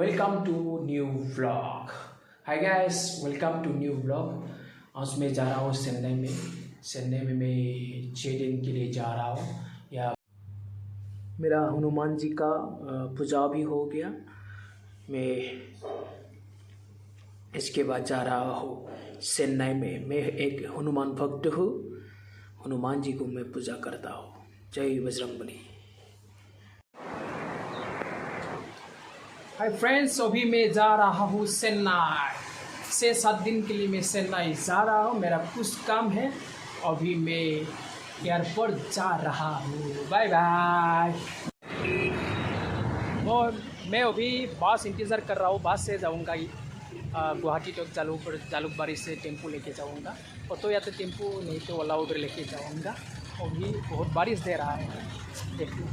welcome to new vlog. Hi guys, welcome to new vlog. आज मैं जा रहा हूँ चेन्नई में मैं 6 दिन के लिए जा रहा हूँ। या मेरा हनुमान जी का पूजा भी हो गया। मैं इसके बाद जा रहा हूँ चेन्नई में। मैं एक हनुमान भक्त हूँ। हनुमान जी को मैं पूजा करता हूँ। जय बजरंगबली। हाय फ्रेंड्स, अभी मैं जा रहा हूँ चेन्नई। 6-7 दिन के लिए मैं चेन्नई जा रहा हूँ। मेरा कुछ काम है। अभी मैं एयरपोर्ट जा रहा हूँ। Bye bye. और मैं अभी बस इंतज़ार कर रहा हूँ। बस से जाऊँगा गुवाहाटी तक। जालुकबारी से टेम्पो लेके जाऊँगा। ऑटो या तो टेम्पो, नहीं तो ओला उबर लेके जाऊँगा। अभी बहुत बारिश दे रहा है, देखिए।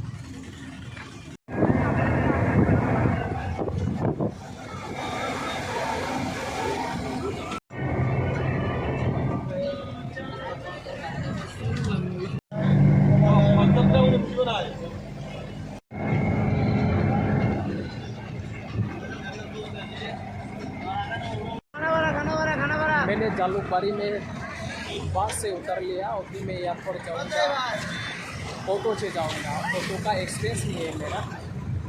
मैंने जालुकबारी में बस से उतर लिया। अभी मैं एयरपोर्ट जाऊँगा, ऑटो से जाऊँगा। ऑटो का एक्सपीरियंस नहीं है मेरा,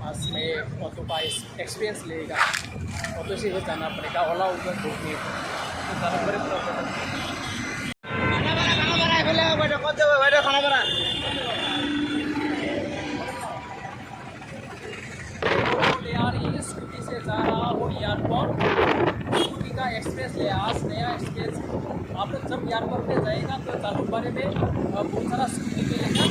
बस में ऑटो का एक्सपीरियंस लेगा। ऑटो से ही जाना पड़ेगा, ओला उबर बुक नहीं तो यार ये स्कूटी से जा रहा हूँ एयरपोर्ट। स्कूटी का एक्सपीरियंस ले, आज नया एक्सपीरियंस। आप लोग जब एयरपोर्ट पे जाएगा तो जालुकबारी में बहुत सारा स्कूटी मिलेगा।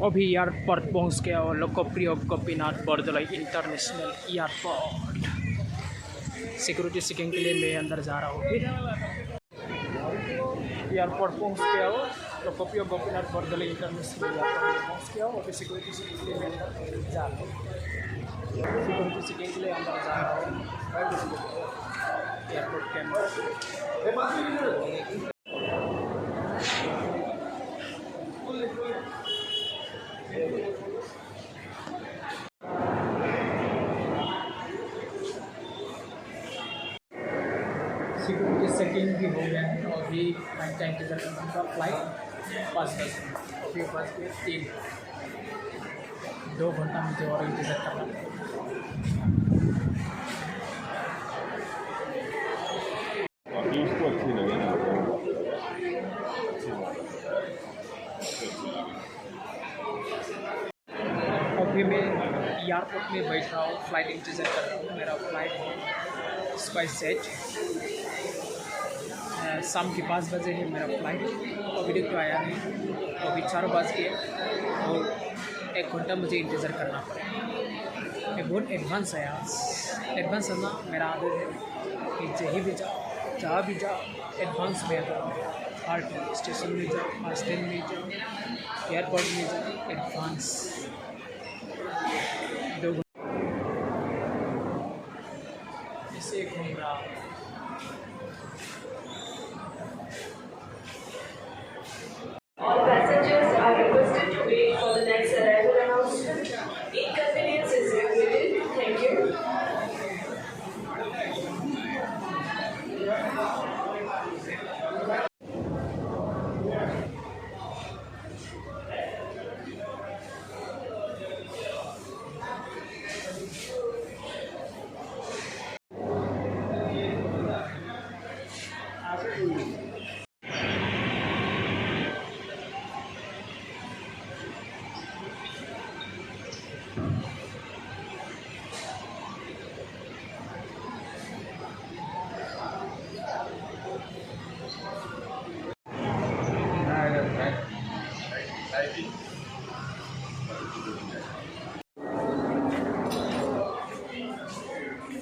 वही एयरपोर्ट अभी एयरपोर्ट पहुँच गया और लोकप्रिय Gopinath Bordoloi international airport. Security checking के लिए मैं अंदर जा रहा हूँ। एयरपोर्ट पहुँच गया हो, लोकप्रिय गोपीनाथ बरदलाई इंटरनेशनल एयरपोर्ट पहुँच गया हो। अभी सिक्योरिटी चेकिंग के लिए मैं अंदर जा रहा हूँ। सिक्योरिटी चेकिंग के लिए अंदर जा रहा हूँ एयरपोर्ट के अंदर। सिक्योरिटी सेटिंग भी हो गया है। अभी फ्लाइट का इंतज़ार करना। फ्लाइट 5:10, अभी 5:03, 2 घंटा मुझे और इंतज़ार करना अभी मैं एयरपोर्ट में बैठा हूँ, फ्लाइट इंतज़ार कर रहा हूँ। मेरा फ्लाइट है स्पाइसजेट। शाम के 5 बजे है मेरा फ्लाइट। अभी तक तो आया नहीं। अभी 4 बज गए और 1 घंटा मुझे इंतज़ार करना पड़ेगा। ये बहुत एडवांस है आज। एडवांस है ना, मेरा आदत है कि जहाँ भी जाओ एडवांस में आता हूँ। हर स्टेशन में जाओ, बस स्टैंड में जाओ, एयरपोर्ट में जाओ, एडवांस। 2 घंटे ऐसे घूम रहा हूँ। All passengers are requested to wait for the next arrival announcement. Inconvenience is limited. Thank you.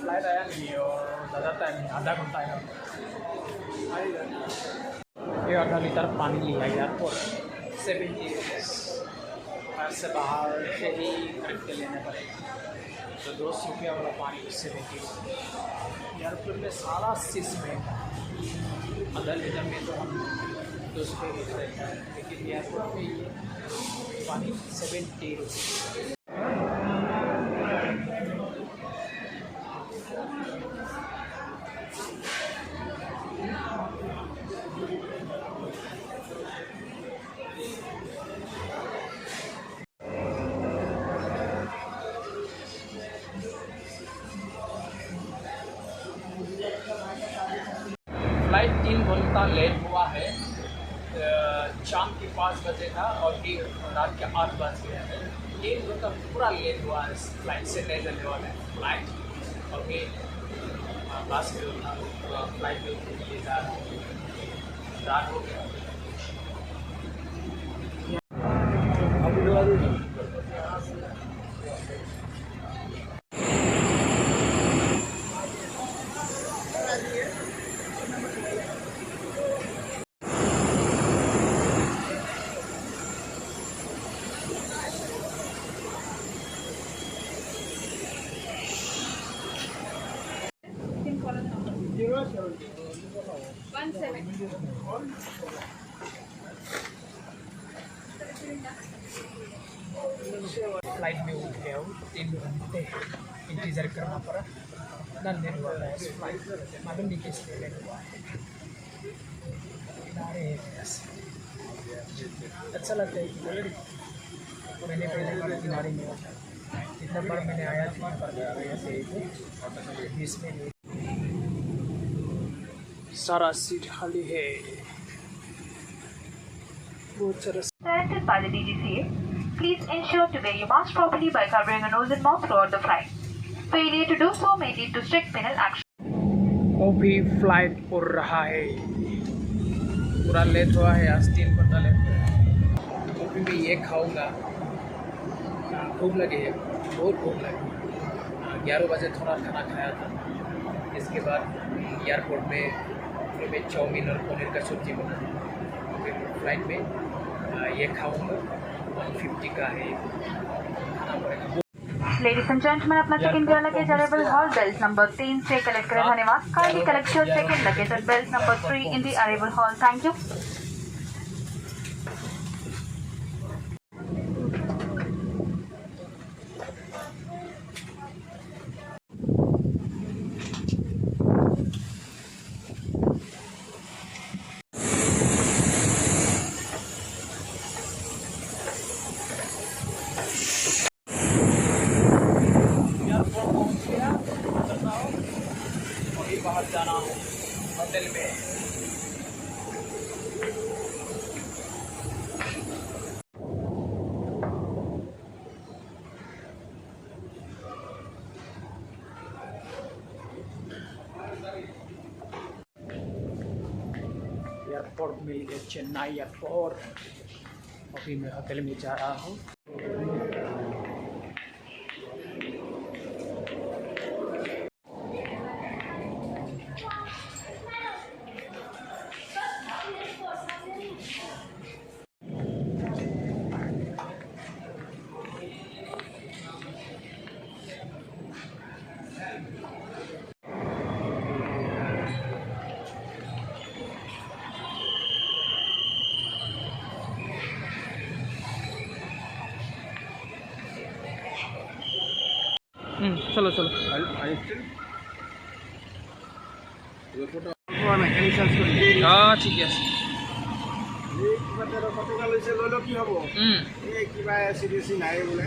Flight आया नहीं और ज़्यादा टाइम नहीं, आधा घंटा है। ये 8 लीटर पानी लिया एयरपोर्ट 70 रुपीज़। घर से बाहर से ही खरीद के लेना पड़ेगा। तो 10 रुपया वाला पानी 70 एयरपोर्ट में सारा चीज़ में अदर इधर में तो हम 2 रुपये में रहता है, लेकिन एयरपोर्ट में ये पानी 70 रुपये। फ्लाइट 3 घंटा लेट हुआ है। शाम के 5 बजे था और रात के 8 बज गया है। 3 घंटा पूरा लेट हुआ है। फ्लाइट से ले जाने वाला है फ्लाइट, और फिर बस में उठा फ्लाइट में ले जा रहा हूँ। रात हो गया। फ्लाइट में उठ गया हूँ। 3 घंटे इंतज़ार करना पड़ा। ना लेट हुआ है फ्लाइट, मालूम नहीं किस लिए लेट हुआ है। अच्छा लगता है कि मैंने पहले बार किनारे में इतना बार मैंने आया था, इसमें सारा सीट खाली है। बहुत सारा Directed by the DGCA, please ensure to wear your mask properly by covering your nose and mouth throughout the flight. Failure to do so may lead to strict penal action. वो भी flight उड़ रहा है। पूरा late हुआ है, आज 3 घंटा लेट हुआ है। तो फिर भी ये खाऊंगा। भूख लगी है, बहुत भूख लगी। 11 बजे थोड़ा खाना खाया था। इसके बाद एयरपोर्ट में फिर मैं चाउमीन और पनीर का सब्जी बना। फिर फ्लाइट में ये खाऊंगा। 150 का है, खाना पड़ेगा। Ladies and gentlemen, अपना चेक इन किया luggage arrival hall belt number 3 से कलेक्ट करें। धन्यवाद। Kindly collect your check-in luggage at belt number 3 in the arrival hall. Thank you. बाहर जाना है होटल में। एयरपोर्ट मिल गया, चेन्नई एयरपोर्ट। अभी मैं होटल में जा रहा हूँ। चलो चलो। हाँ ठीक है। কিবা চিৰিয়াছি নাই বোলে।